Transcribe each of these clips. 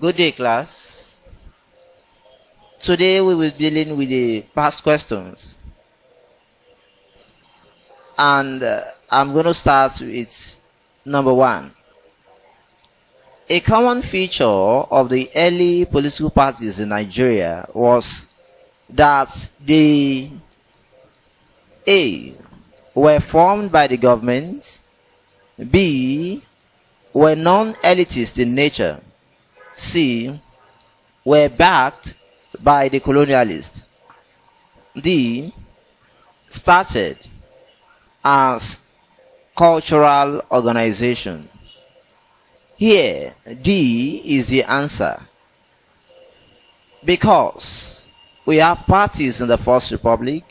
Good day, class. Today we will be dealing with the past questions, and I'm going to start with number 1. A common feature of the early political parties in Nigeria was that they A. were formed by the government, B. were non-elitist in nature, C. were backed by the colonialists, D. started as cultural organization. Here, D is the answer, because we have parties in the First Republic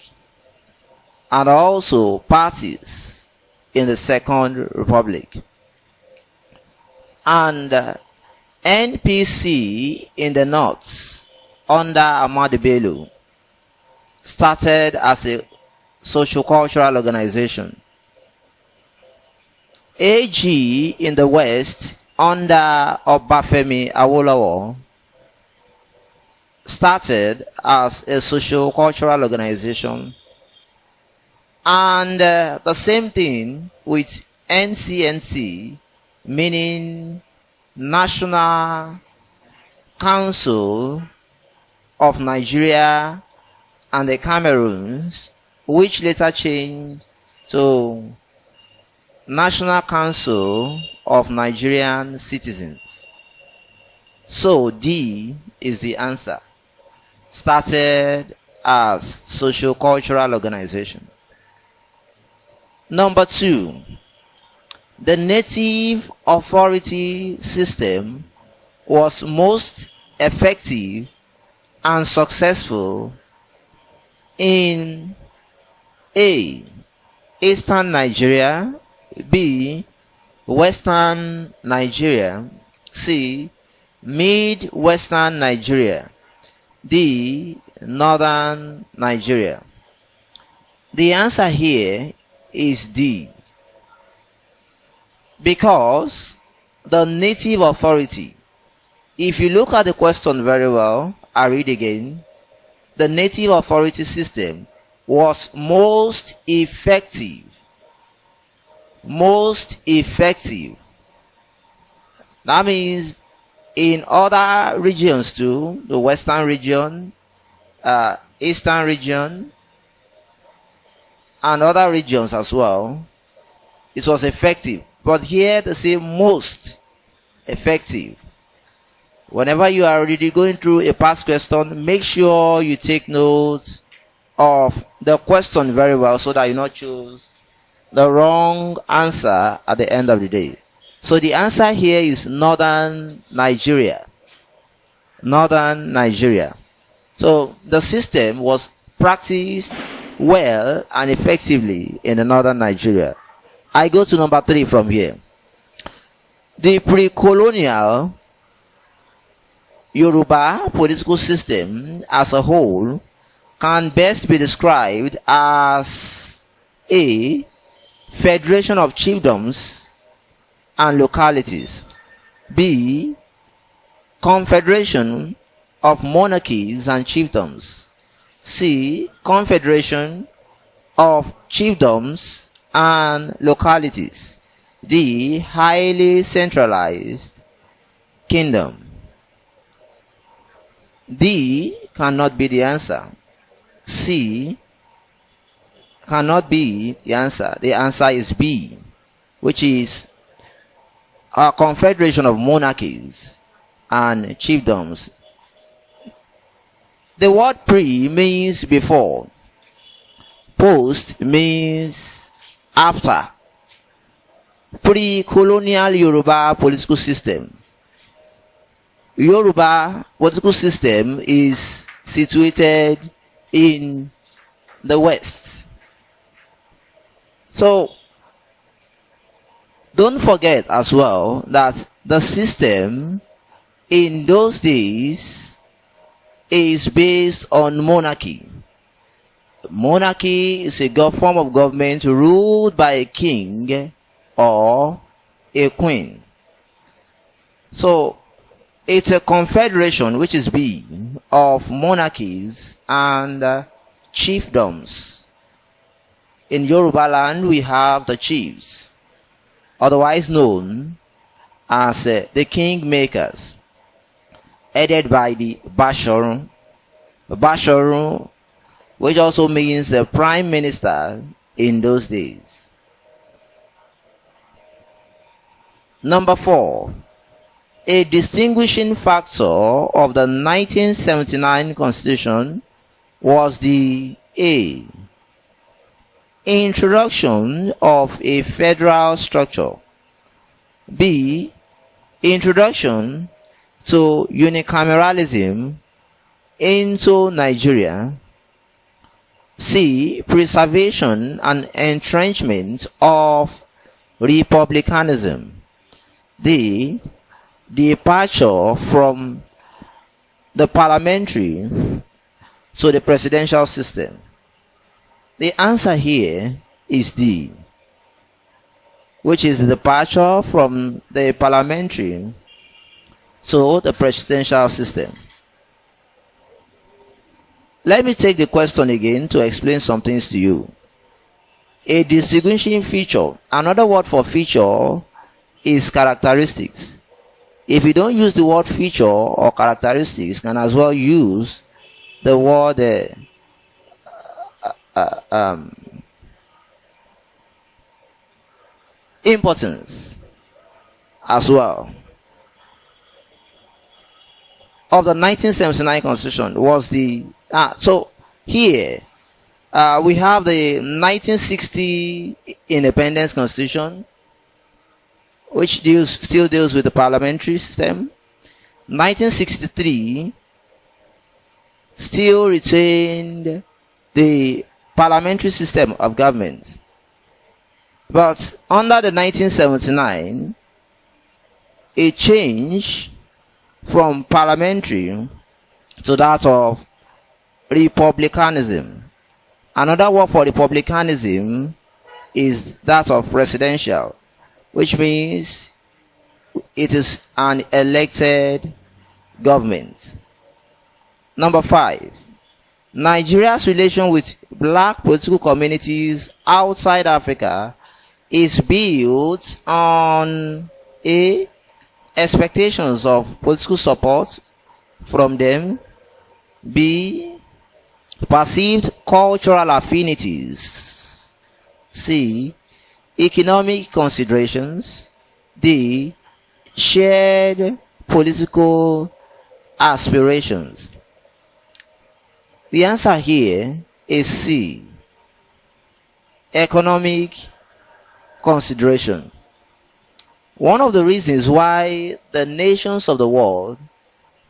and also parties in the Second Republic. And NPC in the North under Ahmadu Bello started as a socio-cultural organization. AG in the West under Obafemi Awolowo started as a socio-cultural organization. And the same thing with NCNC, meaning National Council of Nigeria and the Cameroons, which later changed to National Council of Nigerian Citizens. So D is the answer. Started as socio-cultural organization. Number 2. The native authority system was most effective and successful in A. Eastern Nigeria, B. Western Nigeria, C. Mid-Western Nigeria, D. Northern Nigeria. The answer here is D, because the native authority, if you look at the question very well, I read again, the native authority system was most effective. Most effective. That means in other regions too, the Western region, Eastern region, and other regions as well, it was effective. But here they say most effective. Whenever you are already going through a past question, make sure you take notes of the question very well so that you not choose the wrong answer at the end of the day. So the answer here is Northern Nigeria. Northern Nigeria. So the system was practiced well and effectively in the Northern Nigeria. I go to number 3 from here. The pre-colonial Yoruba political system as a whole can best be described as A. federation of chiefdoms and localities, B. confederation of monarchies and chiefdoms, C. confederation of chiefdoms and localities, D. highly centralized kingdom. D cannot be the answer. C cannot be the answer. The answer is B, which is a confederation of monarchies and chiefdoms. The word pre means before. Post means after. Pre-colonial Yoruba political system. Yoruba political system is situated in the West. So, don't forget as well that the system in those days is based on monarchy. Monarchy is a form of government ruled by a king or a queen. So, It's a confederation, which is B, of monarchies and chiefdoms. In Yoruba land, we have the chiefs, otherwise known as the kingmakers, headed by the Bashorun. Bashorun, which also means the prime minister in those days. Number 4. A distinguishing factor of the 1979 Constitution was the A. Introduction of a federal structure. B. Introduction to unicameralism into Nigeria. C. Preservation and entrenchment of republicanism. D. Departure from the parliamentary to the presidential system. The answer here is D, which is the departure from the parliamentary to the presidential system. Let me take the question again to explain some things to you. A distinguishing feature, another word for feature is characteristics. If you don't use the word feature or characteristics, you can as well use the word importance as well. Of the 1979 Constitution was the so here we have the 1960 Independence Constitution, which still deals with the parliamentary system. 1963 still retained the parliamentary system of government. But under the 1979, a change from parliamentary to that of republicanism. Another word for republicanism is that of presidential, which means it is an elected government. Number 5. Nigeria's relation with black political communities outside Africa is built on A. Expectations of political support from them. B. Perceived cultural affinities. C. Economic considerations. D. Shared political aspirations. The answer here is C. Economic consideration. One of the reasons why the nations of the world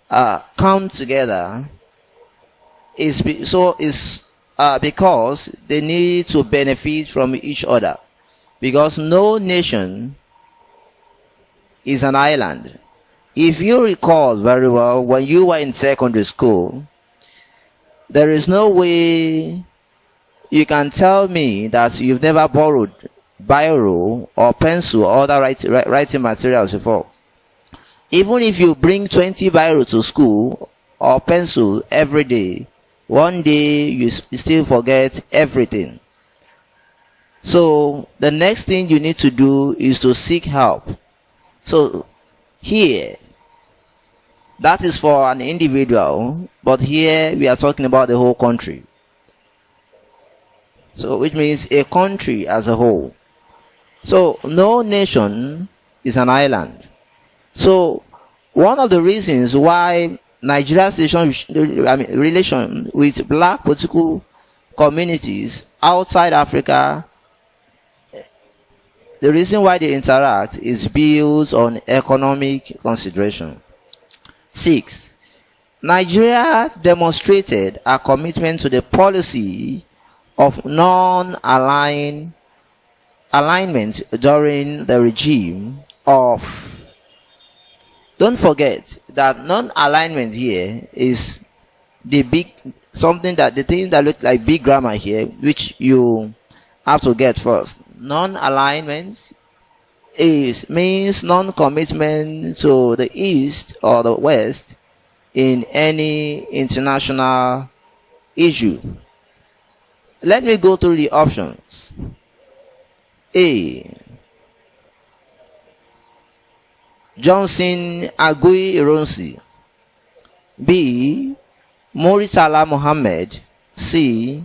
come together is because they need to benefit from each other. Because no nation is an island. If you recall very well, when you were in secondary school, there is no way you can tell me that you've never borrowed biro or pencil or other writing materials before. Even if you bring 20 biro to school or pencil every day, one day you still forget everything. So the next thing you need to do is to seek help. So here, that is for an individual, but here we are talking about the whole country. So which means a country as a whole. So no nation is an island. So one of the reasons why Nigeria's relation with black political communities outside Africa, the reason why they interact is built on economic consideration. 6. Nigeria demonstrated a commitment to the policy of non-alignment during the regime of. Don't forget that non-alignment here is the thing that looks like big grammar here, which you have to get first. Non-alignment means non-commitment to the East or the West in any international issue. Let me go through the options. A. Johnson Agui Ironsi. B. Muritala Mohammed. C.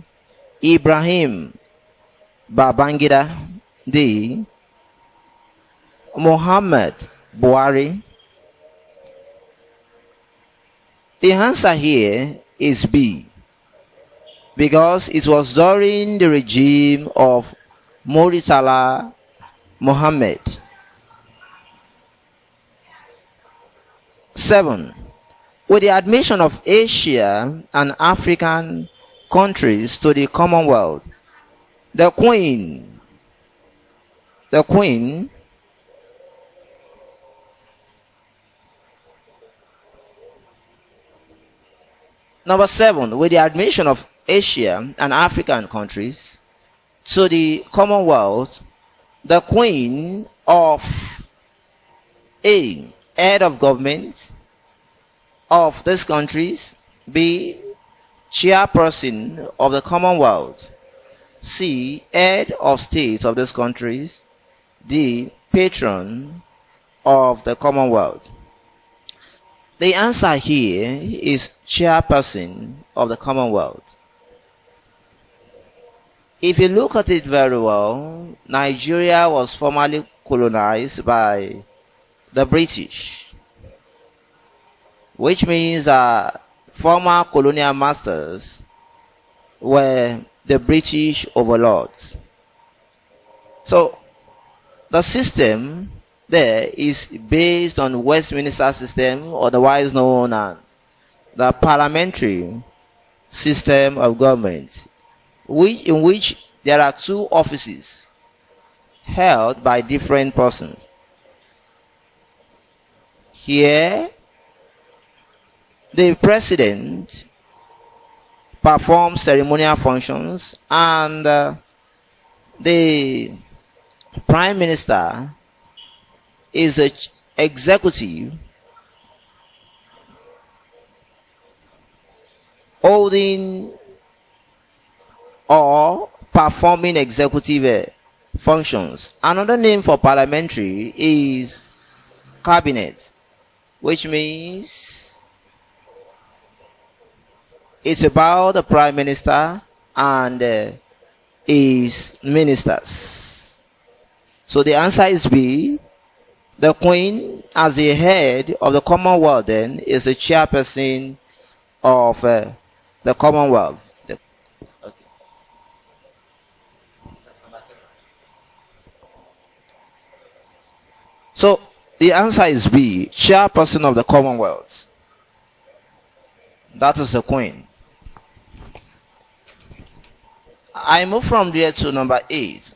Ibrahim Babangida. D. Muhammad Buhari. The answer here is B, because it was during the regime of Muritala Mohammed. 7. With the admission of Asia and African countries to the Commonwealth, the Queen Number 7, with the admission of Asia and African countries to the Commonwealth, the Queen of A. Head of government of these countries. B. Chairperson of the Commonwealth. C. Head of state of these countries. D. Patron of the Commonwealth. The answer here is chairperson of the Commonwealth. If you look at it very well, Nigeria was formerly colonized by the British, which means former colonial masters were the British overlords. So the system there is based on Westminster system, otherwise known as the parliamentary system of government, in which there are 2 offices held by different persons. Here, the president performs ceremonial functions, and the prime minister is an executive holding or performing executive functions. Another name for parliamentary is cabinet, which means it's about the prime minister and his ministers. So the answer is B. The Queen, as the head of the Commonwealth, then is the chairperson of the Commonwealth. So the answer is B, chairperson of the Commonwealth. That is the Queen. I move from there to number 8.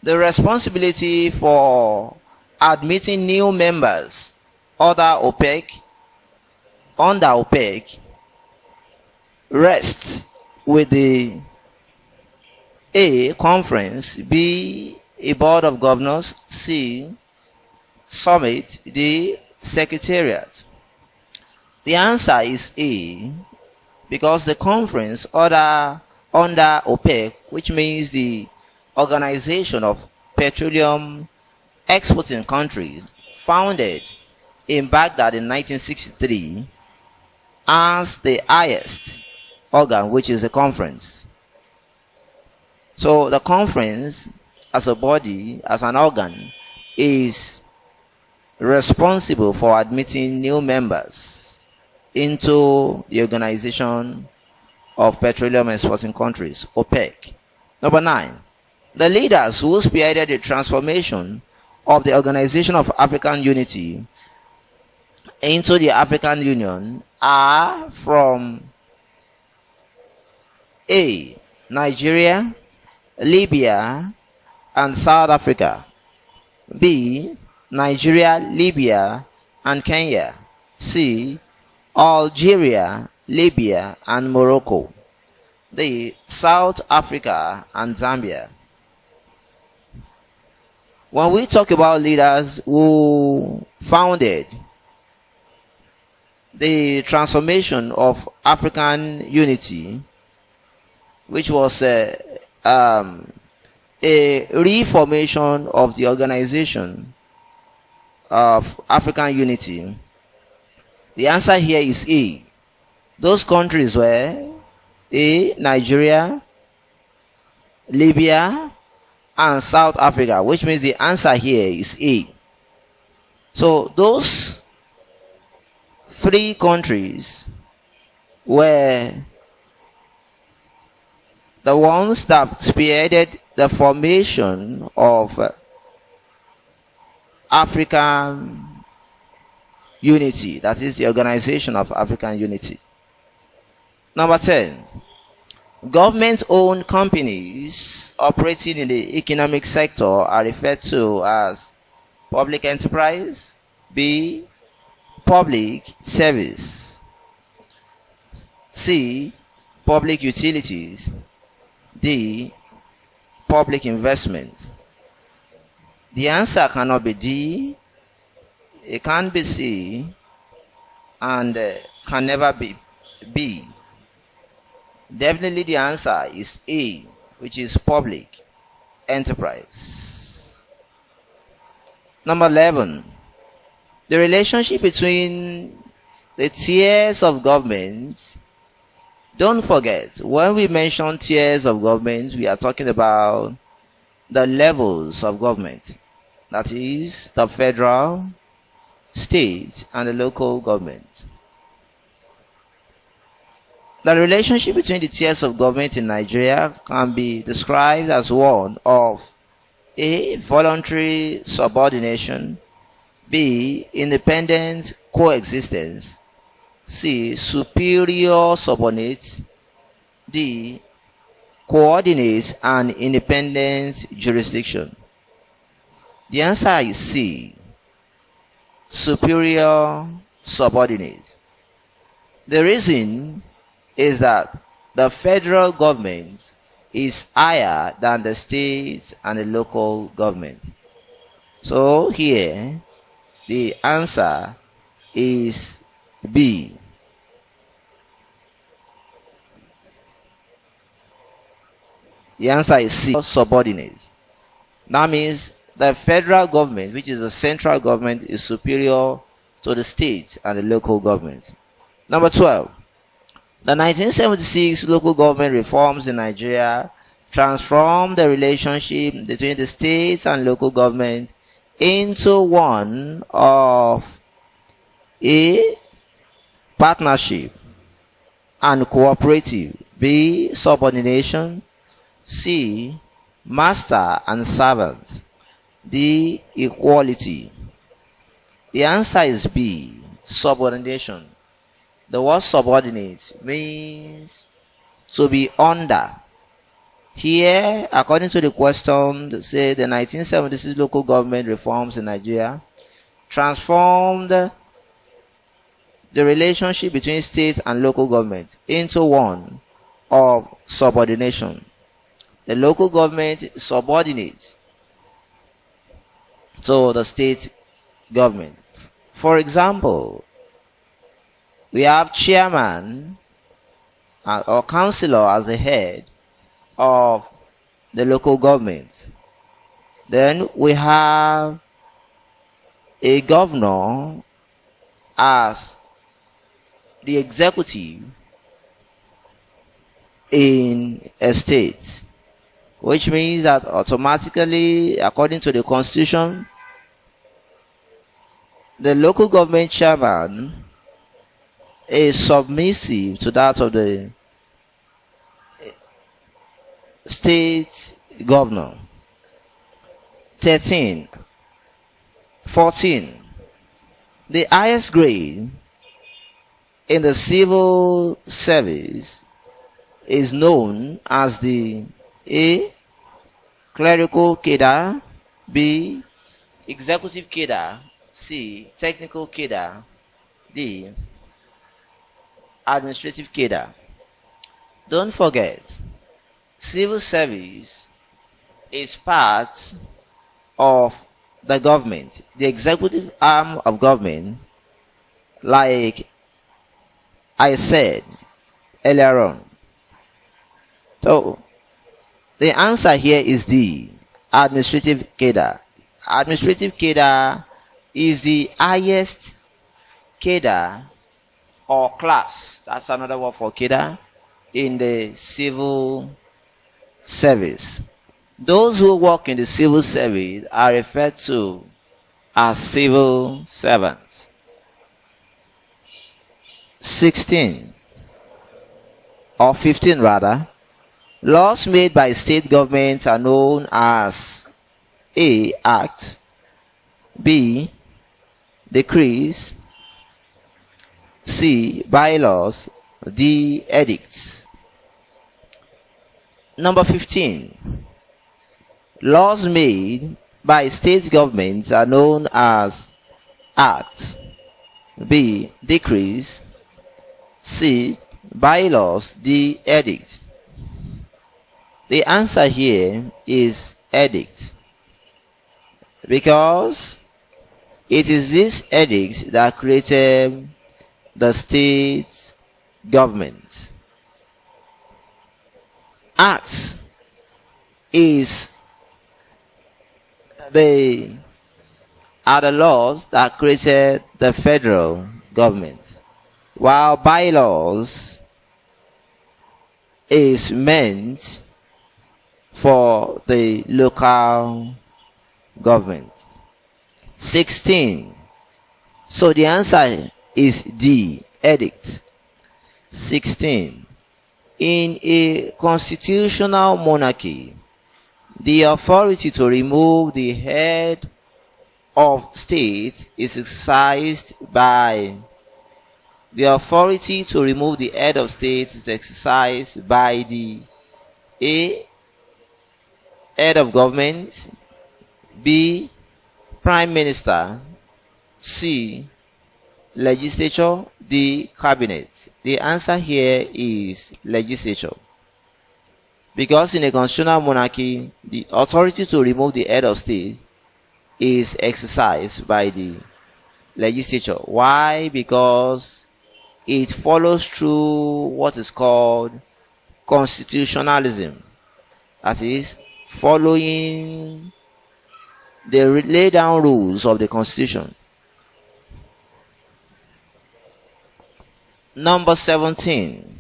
The responsibility for admitting new members under OPEC rests with the A. Conference, B. a Board of Governors, C. Summit, D. Secretariat. The answer is A, because the conference under OPEC, which means the Organization of Petroleum Exporting Countries, founded in Baghdad in 1963, as the highest organ, which is the conference. So the conference as a body, as an organ, is responsible for admitting new members into the Organization of Petroleum Exporting Countries, OPEC. Number 9. The leaders who spearheaded the transformation of the Organization of African Unity into the African Union are from A. Nigeria, Libya, and South Africa. B. Nigeria, Libya, and Kenya. C. Algeria, Libya, and Morocco. D. South Africa and Zambia. When we talk about leaders who founded the transformation of African unity, which was a reformation of the organization of African unity, the answer here is A. Those countries were A. Nigeria, Libya, and South Africa, which means the answer here is A. So those three countries were the ones that spearheaded the formation of African unity, that is the organization of African unity. Number 10, government-owned companies operating in the economic sector are referred to as public enterprise. B, public service. C, public utilities. D, public investment. The answer cannot be D, it can't be C, and can never be B. Definitely the answer is A, which is public enterprise. Number 11, the relationship between the tiers of governments. Don't forget, when we mention tiers of government, we are talking about the levels of government. That is the federal, state, and the local government. The relationship between the tiers of government in Nigeria can be described as one of A, voluntary subordination, B, independent coexistence, C, superior subordinate, D, coordinate and independent jurisdiction. The answer is C, superior subordinate. The reason is that the federal government is higher than the state and the local government. So here the answer is B. The answer is C, subordinate. That means the federal government, which is the central government, is superior to the state and the local government. Number 12. The 1976 local government reforms in Nigeria transformed the relationship between the states and local government into one of A, partnership and cooperative, B, subordination, C, master and servant, D, equality. The answer is B, subordination. The word subordinate means to be under. Here, according to the question, say the 1976 local government reforms in Nigeria transformed the relationship between state and local government into one of subordination. The local government subordinates to the state government. For example, we have chairman or councillor as the head of the local government. Then we have a governor as the executive in a state, which means that automatically, according to the constitution, the local government chairman is submissive to that of the state governor. 14. The highest grade in the civil service is known as the A, clerical cadre, B, executive cadre, C, technical cadre, D, administrative cadre. Don't forget, civil service is part of the government, the executive arm of government, like I said earlier on. So the answer here is the administrative cadre. Administrative cadre is the highest cadre or class, that's another word for cadre, in the civil service. Those who work in the civil service are referred to as civil servants. 16 or 15 rather, laws made by state governments are known as A. Act, B. Decrees, C. Bylaws, D. Edicts. Number 15. Laws made by state governments are known as Acts, B. Decrees, C. Bylaws, D. Edicts. The answer here is edict, because it is this edict that created the state government. Acts are the laws that created the federal government, while bylaws is meant for the local government. 16. So the answer is D, edict. 16. In a constitutional monarchy, the authority to remove the head of state is exercised by the A. Head of government, B. Prime Minister, C. Legislature, D. Cabinet. The answer here is legislature, because in a constitutional monarchy, the authority to remove the head of state is exercised by the legislature. Why? Because it follows through what is called constitutionalism, that is, following the laid down rules of the constitution. Number 17.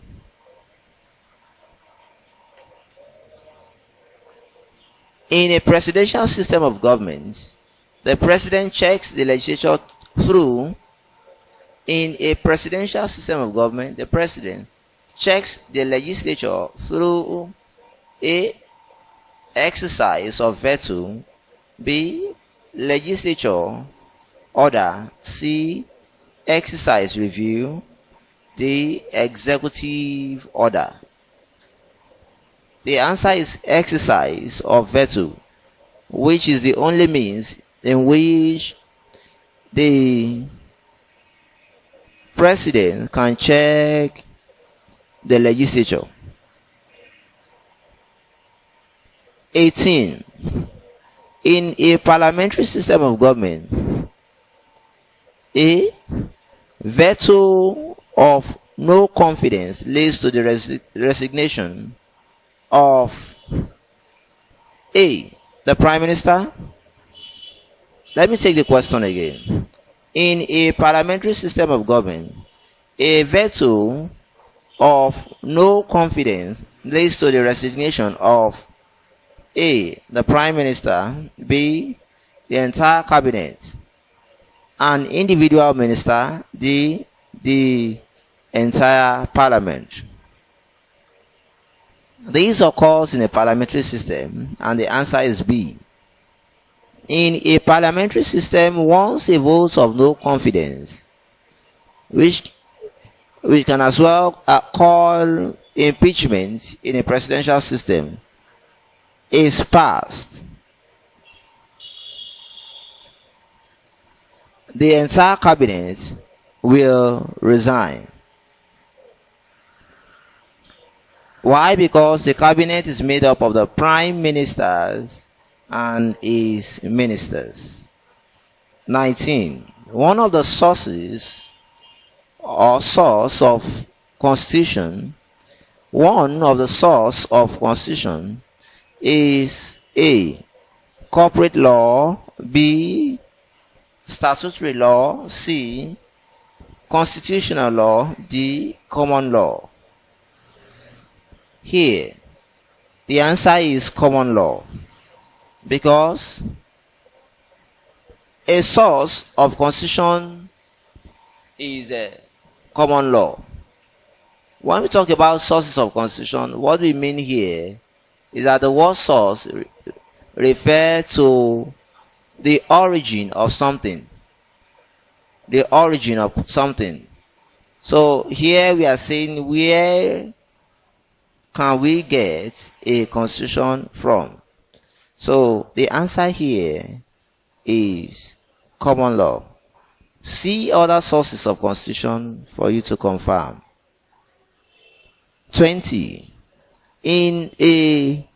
In a presidential system of government, the president checks the legislature through. In a presidential system of government, the president checks the legislature through A. Exercise of veto, B. Legislature order, C. Exercise review, D. Executive order. The answer is exercise of veto, which is the only means in which the president can check the legislature. 18. In a parliamentary system of government, A. Veto of no confidence leads to the resignation of A. the Prime Minister. Let me take the question again. In a parliamentary system of government, a veto of no confidence leads to the resignation of A. the Prime Minister, B. the entire cabinet, an individual minister, D. the entire parliament. This occurs in a parliamentary system, and the answer is B. In a parliamentary system, once a vote of no confidence, which we can as well call impeachment in a presidential system, is passed, the entire cabinet will resign. Why? Because the cabinet is made up of the prime ministers and his ministers. 19. One of the sources or source of constitution, is A. corporate law, B. statutory law, C. constitutional law, D. common law. Here, the answer is common law, because a source of constitution is a common law. When we talk about sources of constitution, what we mean here is that the word source refers to the origin of something. The origin of something. So here we are saying, where can we get a constitution from? So the answer here is common law. See other sources of constitution for you to confirm. 20. In a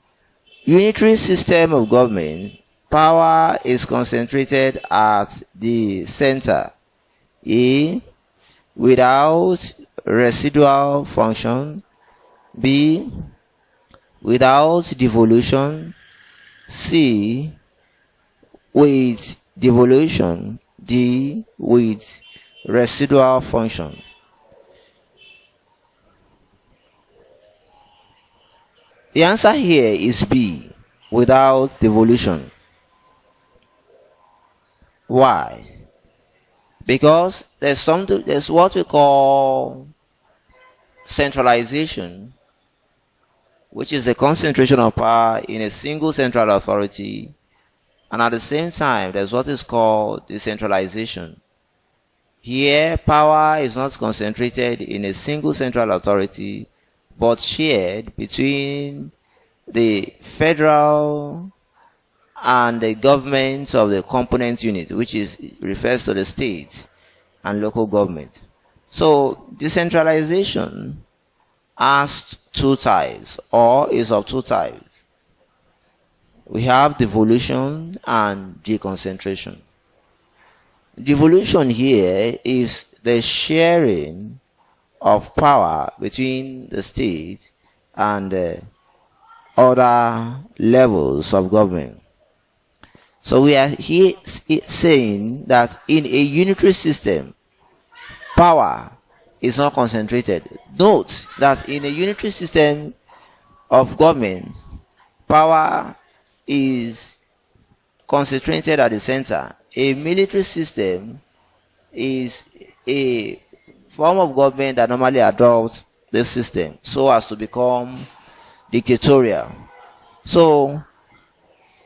unitary system of government, power is concentrated at the center. A. without residual function. B. without devolution. C. with devolution. D. with residual function. The answer here is B, without devolution. Why? Because there's what we call centralization, which is the concentration of power in a single central authority, and at the same time there's what is called decentralization. Here, power is not concentrated in a single central authority, but shared between the federal and the governments of the component unit, which refers to the state and local government. So decentralization has two types, or is of two types. We have devolution and deconcentration. Devolution here is the sharing of power between the state and other levels of government. So we are here saying that in a unitary system, power is not concentrated. Note that in a unitary system of government, power is concentrated at the center. A military system is a form of government that normally adopts this system so as to become dictatorial. So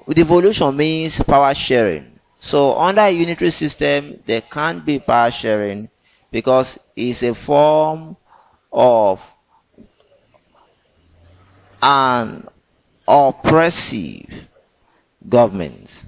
devolution means power sharing. So under a unitary system, there can't be power sharing because it's a form of an oppressive government.